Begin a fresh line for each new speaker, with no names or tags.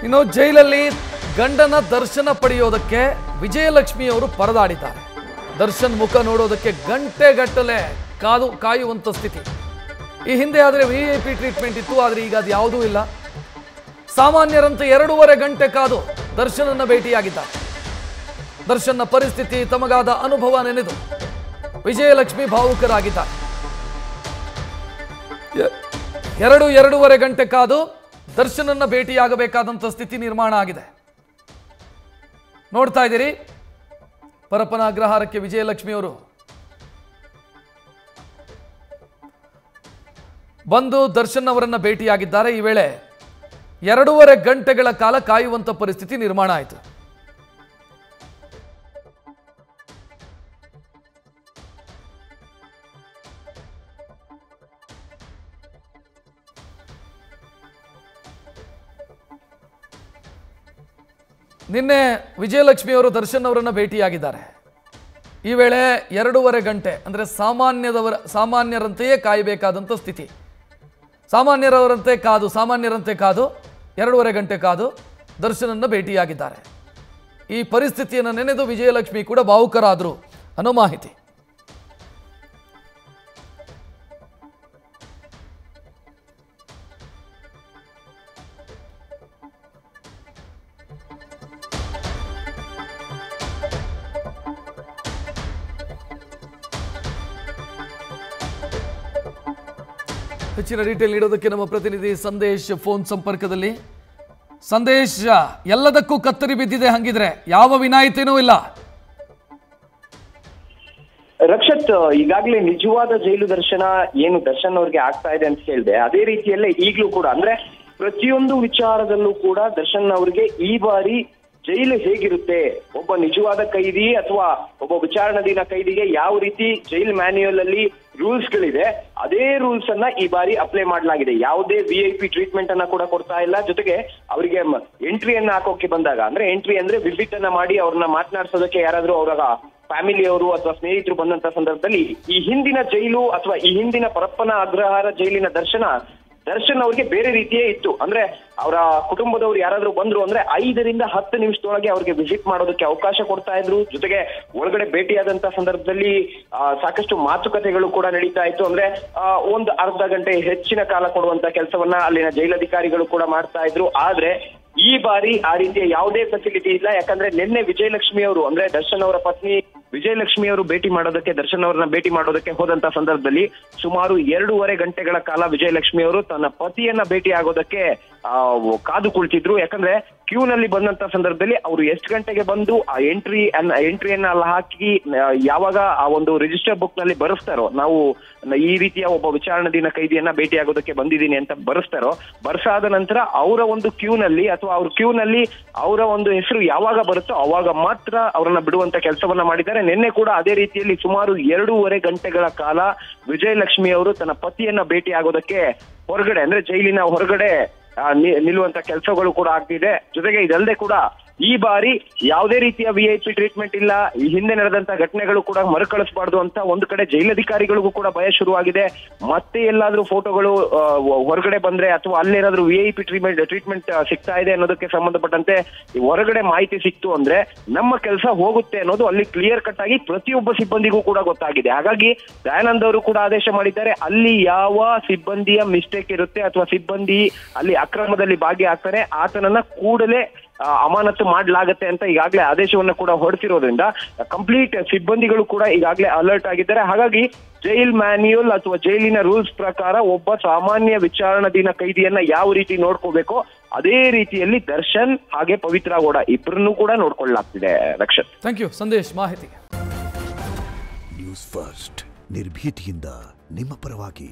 ಇನ್ನು ಜೈಲಲ್ಲಿ ಗಂಡನ ದರ್ಶನ ಪಡೆಯೋದಕ್ಕೆ ವಿಜಯಲಕ್ಷ್ಮಿ ಅವರು ಪರದಾಡಿದ್ದಾರೆ. ದರ್ಶನ್ ಮುಖ ನೋಡೋದಕ್ಕೆ ಗಂಟೆಗಟ್ಟಲೆ ಕಾಯುವಂತ ಸ್ಥಿತಿ. ಈ ಹಿಂದೆ ಆದರೆ ವಿಐಪಿ ಟ್ರೀಟ್ಮೆಂಟ್ ಇತ್ತು, ಆದರೆ ಈಗ ಅದು ಯಾವುದೂ ಇಲ್ಲ. ಸಾಮಾನ್ಯರಂತೆ 2.5 ಗಂಟೆ ಕಾದು ದರ್ಶನನ್ನ ಭೇಟಿಯಾಗಿದ್ದಾರೆ. ದರ್ಶನ್ನ ಪರಿಸ್ಥಿತಿ, ತಮಗಾದ ಅನುಭವ ನೆನೆದು ವಿಜಯಲಕ್ಷ್ಮಿ ಭಾವುಕರಾಗಿದ್ದಾರೆ. 2.5 ಗಂಟೆ ಕಾದು ದರ್ಶನನ್ನ ಭೇಟಿಯಾಗಬೇಕಾದಂತ ಸ್ಥಿತಿ ನಿರ್ಮಾಣ ಆಗಿದೆ. ನೋಡ್ತಾ ಇದ್ದೀರಿ, ಪರಪ್ಪನ ಅಗ್ರಹಾರಕ್ಕೆ ವಿಜಯಲಕ್ಷ್ಮಿ ಅವರು ಬಂದು ದರ್ಶನ್ ಅವರನ್ನ ಭೇಟಿಯಾಗಿದ್ದಾರೆ. ಈ ವೇಳೆ 2.5 ಗಂಟೆಗಳ ಕಾಲ ಕಾಯುವಂತ ಪರಿಸ್ಥಿತಿ ನಿರ್ಮಾಣ ಆಯಿತು. ನಿನ್ನೆ ವಿಜಯಲಕ್ಷ್ಮಿ ಅವರು ದರ್ಶನ್ ಅವರನ್ನ ಭೇಟಿಯಾಗಿದ್ದಾರೆ. ಈ ವೇಳೆ 2.5 ಗಂಟೆ ಅಂದರೆ ಸಾಮಾನ್ಯರಂತೆಯೇ ಕಾಯಬೇಕಾದಂಥ ಸ್ಥಿತಿ. ಸಾಮಾನ್ಯರಂತೆ ಕಾದು 2.5 ಗಂಟೆ ಕಾದು ದರ್ಶನನ್ನ ಭೇಟಿಯಾಗಿದ್ದಾರೆ. ಈ ಪರಿಸ್ಥಿತಿಯನ್ನು ನೆನೆದು ವಿಜಯಲಕ್ಷ್ಮಿ ಕೂಡ ಭಾವುಕರಾದರು ಅನ್ನೋ ಮಾಹಿತಿ. ಹೆಚ್ಚಿನ ಡೀಟೇಲ್ ನೀಡೋದಕ್ಕೆ ನಮ್ಮ ಪ್ರತಿನಿಧಿ ಸಂದೇಶ್ ಫೋನ್ ಸಂಪರ್ಕದಲ್ಲಿ. ಸಂದೇಶ್, ಎಲ್ಲದಕ್ಕೂ ಕತ್ತರಿ ಬಿದ್ದಿದೆ ಹಂಗಿದ್ರೆ, ಯಾವ ವಿನಾಯಿತಿನೂ ಇಲ್ಲ.
ರಕ್ಷತ್, ಈಗಾಗಲೇ ನಿಜವಾದ ಜೈಲು ದರ್ಶನ ಏನು ದರ್ಶನ್ ಅವ್ರಿಗೆ ಆಗ್ತಾ ಇದೆ ಅಂತ ಹೇಳಿದೆ, ಅದೇ ರೀತಿಯಲ್ಲೇ ಈಗಲೂ ಕೂಡ ಅಂದ್ರೆ ಪ್ರತಿಯೊಂದು ವಿಚಾರದಲ್ಲೂ ಕೂಡ ದರ್ಶನ್ ಅವ್ರಿಗೆ ಈ ಬಾರಿ ಜೈಲು ಹೇಗಿರುತ್ತೆ, ಒಬ್ಬ ನಿಜವಾದ ಕೈದಿ ಅಥವಾ ಒಬ್ಬ ವಿಚಾರಣಾಧೀನ ಕೈದಿಗೆ ಯಾವ ರೀತಿ ಜೈಲ್ ಮ್ಯಾನ್ಯುಯಲ್ ಅಲ್ಲಿ ರೂಲ್ಸ್ ಗಳಿದೆ, ಅದೇ ರೂಲ್ಸ್ ಅನ್ನ ಈ ಬಾರಿ ಅಪ್ಲೈ ಮಾಡಲಾಗಿದೆ. ಯಾವುದೇ ವಿಐಪಿ ಟ್ರೀಟ್ಮೆಂಟ್ ಅನ್ನ ಕೂಡ ಕೊಡ್ತಾ ಇಲ್ಲ. ಜೊತೆಗೆ ಅವರಿಗೆ ಎಂಟ್ರಿಯನ್ನ ಹಾಕೋಕೆ ಬಂದಾಗ, ಅಂದ್ರೆ ಎಂಟ್ರಿ ಅಂದ್ರೆ ವಿಸಿಟ್ ಅನ್ನ ಮಾಡಿ ಅವ್ರನ್ನ ಮಾತನಾಡಿಸೋದಕ್ಕೆ ಯಾರಾದ್ರೂ ಅವರ ಫ್ಯಾಮಿಲಿಯವರು ಅಥವಾ ಸ್ನೇಹಿತರು ಬಂದಂತ ಸಂದರ್ಭದಲ್ಲಿ ಈ ಹಿಂದಿನ ಜೈಲು ಅಥವಾ ಈ ಹಿಂದಿನ ಪರಪ್ಪನ ಅಗ್ರಹಾರ ಜೈಲಿನ ದರ್ಶನ್ ಅವ್ರಿಗೆ ಬೇರೆ ರೀತಿಯೇ ಇತ್ತು. ಅಂದ್ರೆ ಅವರ ಕುಟುಂಬದವ್ರು ಯಾರಾದ್ರೂ ಬಂದ್ರು ಅಂದ್ರೆ 5 ರಿಂದ 10 ನಿಮಿಷದೊಳಗೆ ಅವ್ರಿಗೆ ವಿಸಿಟ್ ಮಾಡೋದಕ್ಕೆ ಅವಕಾಶ ಕೊಡ್ತಾ ಇದ್ರು. ಜೊತೆಗೆ ಒಳಗಡೆ ಭೇಟಿಯಾದಂತ ಸಂದರ್ಭದಲ್ಲಿ ಸಾಕಷ್ಟು ಮಾತುಕತೆಗಳು ಕೂಡ ನಡೀತಾ ಇತ್ತು. ಅಂದ್ರೆ ಒಂದು ಅರ್ಧ ಗಂಟೆ ಹೆಚ್ಚಿನ ಕಾಲ ಕೊಡುವಂತ ಕೆಲಸವನ್ನ ಅಲ್ಲಿನ ಜೈಲಧಿಕಾರಿಗಳು ಕೂಡ ಮಾಡ್ತಾ ಇದ್ರು. ಆದ್ರೆ ಈ ಬಾರಿ ಆ ರೀತಿಯ ಯಾವುದೇ ಫೆಸಿಲಿಟಿ ಇಲ್ಲ. ಯಾಕಂದ್ರೆ ನಿನ್ನೆ ವಿಜಯಲಕ್ಷ್ಮಿ ಅವರು ಅಂದ್ರೆ ದರ್ಶನ್ ಅವರ ಪತ್ನಿ ವಿಜಯಲಕ್ಷ್ಮಿ ಅವರು ದರ್ಶನ್ ಅವರನ್ನ ಭೇಟಿ ಮಾಡೋದಕ್ಕೆ ಹೋದಂತ ಸಂದರ್ಭದಲ್ಲಿ ಸುಮಾರು 2.5 ಗಂಟೆಗಳ ಕಾಲ ವಿಜಯಲಕ್ಷ್ಮಿ ಅವರು ತನ್ನ ಪತಿಯನ್ನ ಭೇಟಿ ಆಗೋದಕ್ಕೆ ಕಾದು ಕುಳಿತಿದ್ರು. ಯಾಕಂದ್ರೆ ಕ್ಯೂ ನಲ್ಲಿ ಬಂದಂತ ಸಂದರ್ಭದಲ್ಲಿ ಅವರು ಎಷ್ಟು ಗಂಟೆಗೆ ಬಂದು ಆ ಎಂಟ್ರಿಯನ್ನ ಹಾಕಿ ಯಾವಾಗ ಆ ಒಂದು ರಿಜಿಸ್ಟರ್ ಬುಕ್ ನಲ್ಲಿ ಬರೆಸ್ತಾರೋ, ನಾವು ಈ ರೀತಿಯ ಒಬ್ಬ ವಿಚಾರಣಾಧೀನ ಕೈದಿಯನ್ನ ಭೇಟಿ ಆಗೋದಕ್ಕೆ ಬಂದಿದ್ದೀನಿ ಅಂತ ಬರ್ಸಾದ ನಂತರ ಅವರ ಒಂದು ಕ್ಯೂ ನಲ್ಲಿ ಅಥವಾ ಅವ್ರ ಕ್ಯೂ ನಲ್ಲಿ ಅವರ ಒಂದು ಹೆಸರು ಯಾವಾಗ ಬರುತ್ತೋ ಅವಾಗ ಮಾತ್ರ ಅವರನ್ನ ಬಿಡುವಂತ ಕೆಲಸವನ್ನ ಮಾಡಿದ್ದಾರೆ. ನಿನ್ನೆ ಕೂಡ ಅದೇ ರೀತಿಯಲ್ಲಿ ಸುಮಾರು 2.5 ಗಂಟೆಗಳ ಕಾಲ ವಿಜಯಲಕ್ಷ್ಮಿ ಅವರು ತನ್ನ ಪತಿಯನ್ನ ಭೇಟಿ ಆಗೋದಕ್ಕೆ ಹೊರಗಡೆ ಅಂದ್ರೆ ಜೈಲಿನ ಹೊರಗಡೆ ನಿಲ್ಲುವಂತ ಕೆಲಸಗಳು ಕೂಡ ಆಗ್ತಿದೆ. ಜೊತೆಗೆ ಇದಲ್ಲದೆ ಕೂಡ ಈ ಬಾರಿ ಯಾವುದೇ ರೀತಿಯ ವಿಐಪಿ ಟ್ರೀಟ್ಮೆಂಟ್ ಇಲ್ಲ. ಈ ಹಿಂದೆ ನಡೆದಂತ ಘಟನೆಗಳು ಕೂಡ ಮರುಕಳಿಸಬಾರ್ದು ಅಂತ ಒಂದು ಕಡೆ ಜೈಲಧಿಕಾರಿಗಳಿಗೂ ಕೂಡ ಭಯ ಶುರುವಾಗಿದೆ. ಮತ್ತೆ ಎಲ್ಲಾದ್ರೂ ಫೋಟೋಗಳು ಹೊರಗಡೆ ಬಂದ್ರೆ ಅಥವಾ ಅಲ್ಲೇನಾದ್ರೂ ವಿಐಪಿ ಟ್ರೀಟ್ಮೆಂಟ್ ಸಿಗ್ತಾ ಇದೆ ಅನ್ನೋದಕ್ಕೆ ಸಂಬಂಧಪಟ್ಟಂತೆ ಹೊರಗಡೆ ಮಾಹಿತಿ ಸಿಕ್ತು ಅಂದ್ರೆ ನಮ್ಮ ಕೆಲಸ ಹೋಗುತ್ತೆ ಅನ್ನೋದು ಅಲ್ಲಿ ಕ್ಲಿಯರ್ ಕಟ್ ಆಗಿ ಪ್ರತಿಯೊಬ್ಬ ಸಿಬ್ಬಂದಿಗೂ ಕೂಡ ಗೊತ್ತಾಗಿದೆ. ಹಾಗಾಗಿ ದಯಾನಂದ್ ಅವರು ಕೂಡ ಆದೇಶ ಮಾಡಿದ್ದಾರೆ, ಅಲ್ಲಿ ಯಾವ ಸಿಬ್ಬಂದಿಯ ಮಿಸ್ಟೇಕ್ ಇರುತ್ತೆ ಅಥವಾ ಸಿಬ್ಬಂದಿ ಅಲ್ಲಿ ಅಕ್ರಮದಲ್ಲಿ ಭಾಗಿಯಾಗ್ತಾರೆ ಆತನನ್ನ ಕೂಡಲೇ ಅಮಾನತು ಮಾಡಲಾಗತ್ತೆ ಅಂತ ಈಗಾಗಲೇ ಆದೇಶವನ್ನು ಕೂಡ ಹೊರಡಿಸಿರೋದ್ರಿಂದ ಕಂಪ್ಲೀಟ್ ಸಿಬ್ಬಂದಿಗಳು ಕೂಡ ಈಗಾಗಲೇ ಅಲರ್ಟ್ ಆಗಿದ್ದಾರೆ. ಹಾಗಾಗಿ ಜೈಲ್ ಮ್ಯಾನ್ಯುಯಲ್ ಅಥವಾ ಜೈಲಿನ ರೂಲ್ಸ್ ಪ್ರಕಾರ ಒಬ್ಬ ಸಾಮಾನ್ಯ ವಿಚಾರಣಾಧೀನ ಕೈದಿಯನ್ನ ಯಾವ ರೀತಿ ನೋಡ್ಕೋಬೇಕೋ ಅದೇ ರೀತಿಯಲ್ಲಿ ದರ್ಶನ್ ಹಾಗೆ ಪವಿತ್ರ ಗೌಡ ಇಬ್ಬರನ್ನೂ ಕೂಡ ನೋಡ್ಕೊಳ್ಳಲಾಗ್ತಿದೆ. ರಕ್ಷತ್,
ಥ್ಯಾಂಕ್ ಯು ಸಂದೇಶ್ ಮಾಹಿತಿಗೆ.
ನ್ಯೂಸ್ ಫಸ್ಟ್ ನಿರ್ಭೀತಿಯಿಂದ ನಿಮ್ಮ ಪರವಾಗಿ.